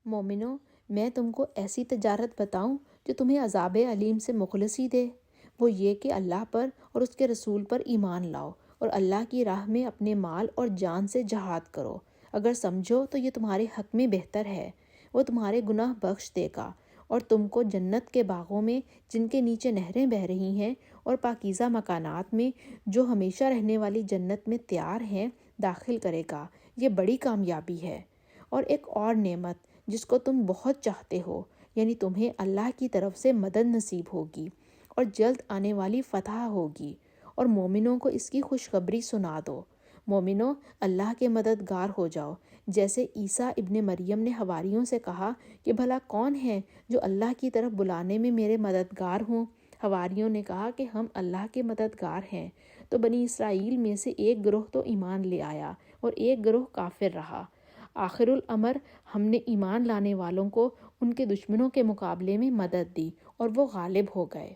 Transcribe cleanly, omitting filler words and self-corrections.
مومنو، میں تم کو ایسی تجارت بتاؤں جو تمہیں عذاب علیم سے مخلصی دے؟ وہ یہ کہ اللہ پر اور اس کے رسول پر ایمان لاؤ اور اللہ کی راہ میں اپنے مال اور جان سے جہاد کرو۔ اگر سمجھو تو یہ تمہارے حق میں بہتر ہے۔ وہ تمہارے گناہ بخش دے گا اور تم کو جنت کے باغوں میں جن کے نیچے نہریں بہہ رہی ہیں اور پاکیزہ مکانات میں جو ہمیشہ رہنے والی جنت میں تیار ہیں داخل کرے گا۔ یہ بڑی کامیابی ہے۔ اور ایک اور نعمت جس کو تم بہت چاہتے ہو، یعنی تمہیں اللہ کی طرف سے مدد نصیب ہوگی اور جلد آنے والی فتح ہوگی، اور مومنوں کو اس کی خوشخبری سنا دو۔ مومنوں، اللہ کے مددگار ہو جاؤ، جیسے عیسیٰ ابن مریم نے حواریوں سے کہا کہ بھلا کون ہے جو اللہ کی طرف بلانے میں میرے مددگار ہوں؟ حواریوں نے کہا کہ ہم اللہ کے مددگار ہیں۔ تو بنی اسرائیل میں سے ایک گروہ تو ایمان لے آیا اور ایک گروہ کافر رہا۔ آخر الامر ہم نے ایمان لانے والوں کو ان کے دشمنوں کے مقابلے میں مدد دی اور وہ غالب ہو گئے۔